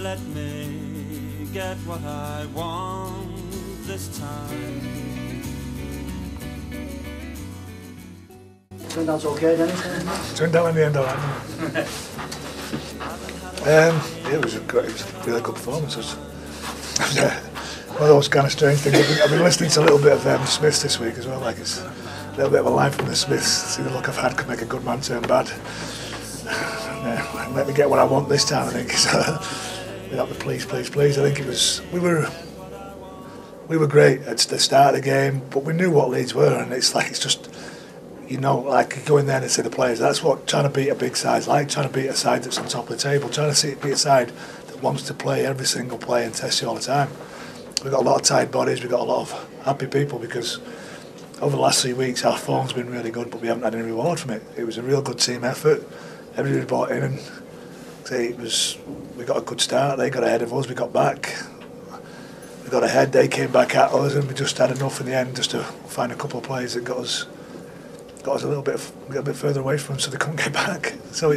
let me get what I want this time. Turned out okay, Dennis? Turned out in the end alright, didn't it? It was a really good performance. It was one of those kind of strange things. I've been listening to a little bit of Smiths this week as well. Like, it's a little bit of a line from the Smiths. See, the look I've had could make a good man turn bad. Let me get what I want this time, I think. Without the please. I think it was we were great at the start of the game, but we knew what Leeds were, and it's just, you know, like go in there and see the players. That's what trying to beat a big side like, trying to beat a side that's on top of the table, trying to beat a side that wants to play every single play and test you all the time. We've got a lot of tired bodies, we've got a lot of happy people because over the last 3 weeks our form's been really good, but we haven't had any reward from it. It was a real good team effort. Everybody bought in, and we got a good start. They got ahead of us, we got back. We got ahead, they came back at us, and we just had enough in the end just to find a couple of plays that got us a little bit further away from them, so they couldn't get back. So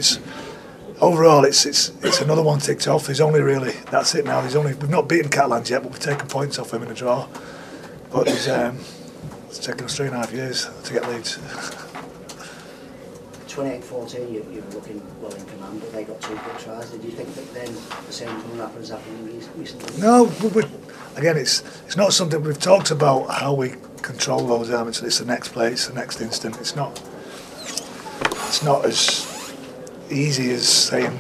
overall it's another one ticked off. There's only really, that's it now. We've not beaten Catalans yet, but we've taken points off him in a draw. But it's taken us 3.5 years to get Leeds. 28-14, you were looking well in command, but they got 2 quick tries. Did you think that then the same thing has happened recently? No, again, it's not something we've talked about, how we control those elements. It's the next play, it's the next instant. It's not as easy as saying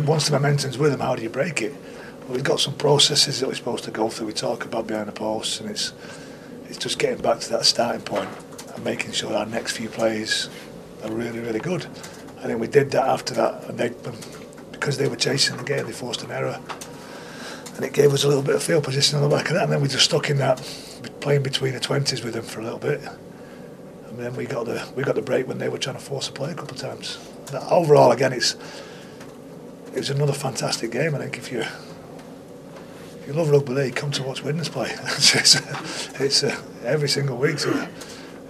once the momentum's with them, how do you break it? But we've got some processes that we're supposed to go through. We talk about behind the posts, and it's just getting back to that starting point and making sure our next few plays are really, really good. I think we did that after that, and because they were chasing the game, they forced an error, and it gave us a little bit of field position on the back of that, and then we just stuck in that, playing between the 20s with them for a little bit, and then we got the break when they were trying to force a play a couple of times. But overall, again, it was another fantastic game. I think if you love rugby league, come to watch Widnes play. it's every single week.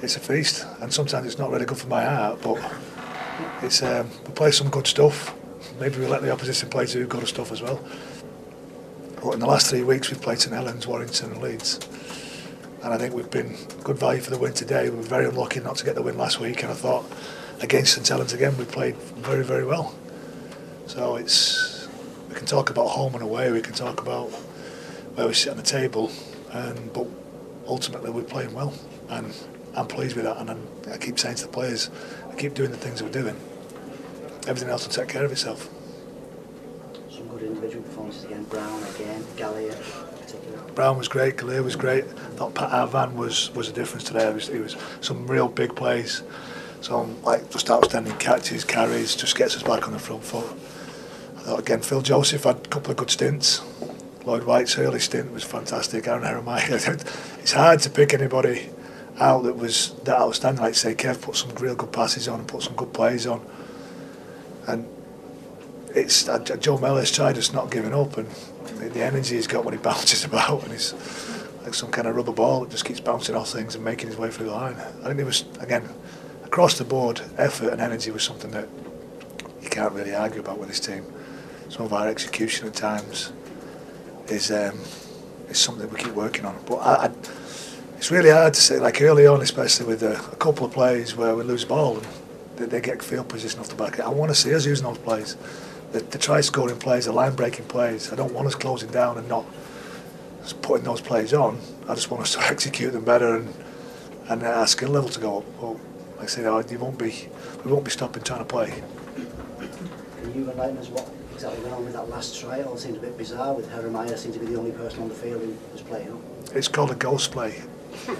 It's a feast, and sometimes it's not really good for my heart, but we play some good stuff. Maybe we let the opposition play some good stuff as well. But in the last 3 weeks we've played St Helens, Warrington and Leeds, and I think we've been good value for the win today. We were very unlucky not to get the win last week, and I thought against St Helens again we played very, very well. So we can talk about home and away, we can talk about where we sit on the table, but ultimately we're playing well, and I'm pleased with that, and I keep saying to the players, I keep doing the things we're doing, everything else will take care of itself. Some good individual performances again, Brown again, Gallia in particular. Brown was great, Gallia was great. I thought Pat Arvan was a difference today. It was some real big plays, some just outstanding catches, carries, just gets us back on the front foot. I thought again Phil Joseph had a couple of good stints. Lloyd White's early stint was fantastic. Aaron Jeremiah. It's hard to pick anybody out that was that outstanding. Like say, Kev put some real good passes on and put some good plays on, and it's Joe Mellis tried just not giving up, and the energy he's got when he bounces about, and he's like some kind of rubber ball that just keeps bouncing off things and making his way through the line. I think it was again across the board, effort and energy was something that you can't really argue about with this team. Some of our execution at times is something we keep working on, but it's really hard to say, like early on, especially with a couple of plays where we lose ball and they get field position off the back. I want to see us using those plays, the try-scoring plays, the line-breaking plays. I don't want us closing down and not just putting those plays on. I just want us to execute them better and our skill level to go up. Well, like I say, we won't be stopping trying to play. Can you enlighten us what exactly went on with that last try? It all seemed a bit bizarre, with Jeremiah seemed to be the only person on the field who was playing up. It's called a ghost play. You've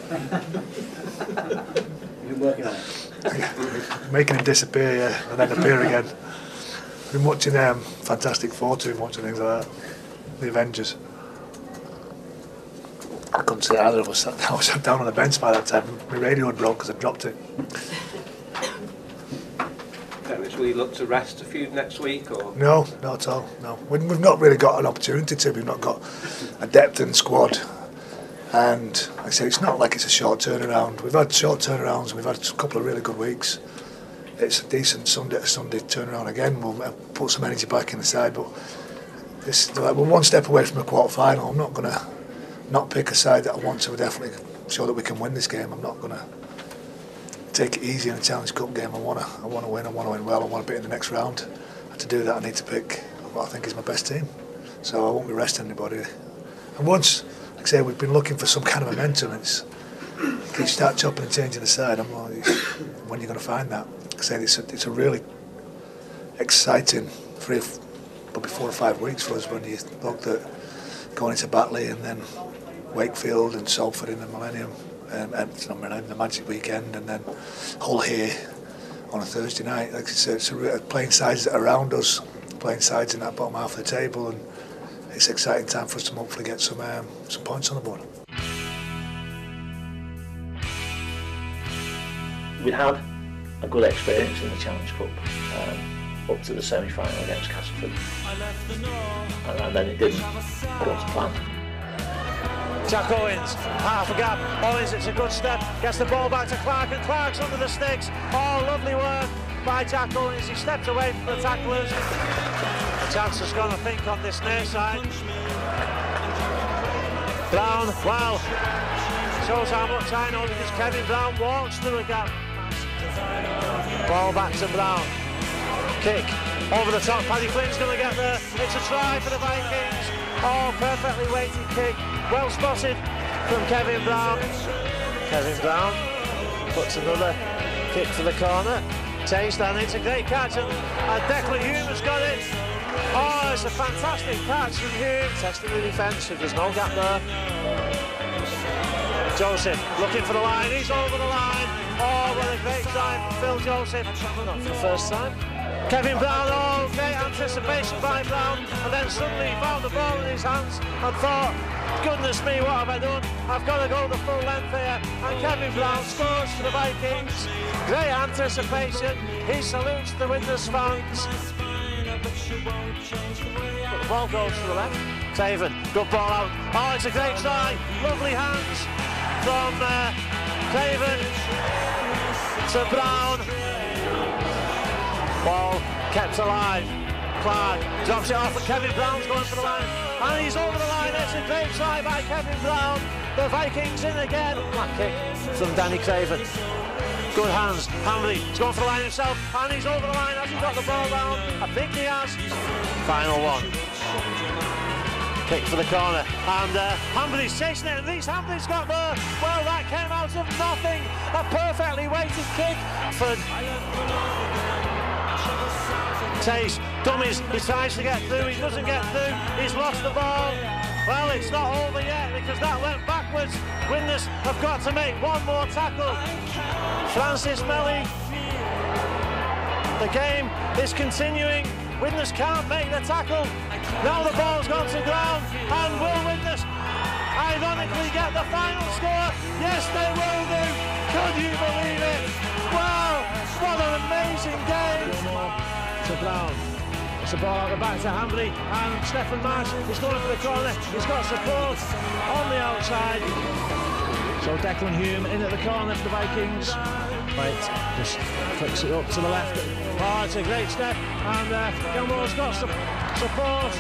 been working on it? Making him disappear, yeah, and then appear again. I've been watching Fantastic Four too much and things like that. The Avengers. I couldn't see either of us. I was down on the bench by that time. My radio had broke because I dropped it. Dennis, will you look to rest a few next week? Or? No, not at all. No, we've not really got an opportunity to. We've not got a depth in the squad. And like I say, it's not like it's a short turnaround. We've had short turnarounds, we've had a couple of really good weeks. It's a decent Sunday turnaround again. We'll put some energy back in the side, but we're one step away from a quarter-final. I'm not going to not pick a side that I want to definitely show that we can win this game. I'm not going to take it easy in a Challenge Cup game. I want to win. I want to win well. I want to be in the next round. And to do that, I need to pick what I think is my best team. So I won't be resting anybody. And once, like I say, we've been looking for some kind of momentum. You start chopping and changing the side. I'm like, when are you going to find that? Like I say, it's a really exciting probably 4 or 5 weeks for us when you look at going into Batley and then Wakefield and Salford in the Millennium, the Magic Weekend, and then Hull here on a Thursday night. Like it's playing sides that are around us, playing sides in that bottom half of the table, and it's an exciting time for us to hopefully get some points on the board. We'd had a good experience in the Challenge Cup up to the semi-final against Castleford, and then it didn't go to plan. Jack Owens, half a gap. Owens, it's a good step, gets the ball back to Clark, and Clark's under the sticks. Oh, lovely work by Jack Owens. He stepped away from the tacklers. The chance has gone, I think, on this near side. Brown, wow, shows how much I know because Kevin Brown walks through a gap. Ball back to Brown. Kick over the top. Paddy Flynn's going to get there. It's a try for the Vikings. Oh, perfectly weighted kick. Well spotted from Kevin Brown. Kevin Brown puts another kick to the corner. Taste, and it's a great catch. And Declan Hume has got it. Oh, it's a fantastic catch from Hume. Testing the defence if there's no gap there. Joseph looking for the line. He's over the line. Oh, what a great time from Phil Joseph. Not for the first time. Kevin Brown, oh, great anticipation by Brown, and then suddenly he found the ball in his hands and thought, goodness me, what have I done? I've got to go the full length here. And Kevin Brown scores for the Vikings. Great anticipation. He salutes the Widnes fans. But the ball goes to the left. Craven, good ball out. Oh, it's a great try. Lovely hands from Craven to Brown. Ball kept alive. Clark drops it off, and Kevin Brown's going for the line. And he's over the line. It's a great try by Kevin Brown. The Vikings in again. Flat kick from Danny Craven. Good hands. Hamley, he's going for the line himself, and he's over the line. Has he got the ball down? I think he has. Final one. Kick for the corner, and Hamley's chasing it, and Reece Hamley's got there. Well, that came out of nothing. A perfectly weighted kick for Tace. Dummies, he tries to get through, he doesn't get through, he's lost the ball. Well, it's not over yet because that went backwards. Widnes have got to make one more tackle. Francis Melly. The game is continuing. Widnes can't make the tackle. Now the ball's gone to ground, and will Widnes ironically get the final score? Yes, they will do. Could you believe it? Wow, what an amazing game. To Brown. It's a ball out the back to Hamley, and Stephen Marsh is going for the corner. He's got support on the outside. So Declan Hume in at the corner for the Vikings. Right, just flicks it up to the left. Oh, it's a great step, and Gilmore's got some support.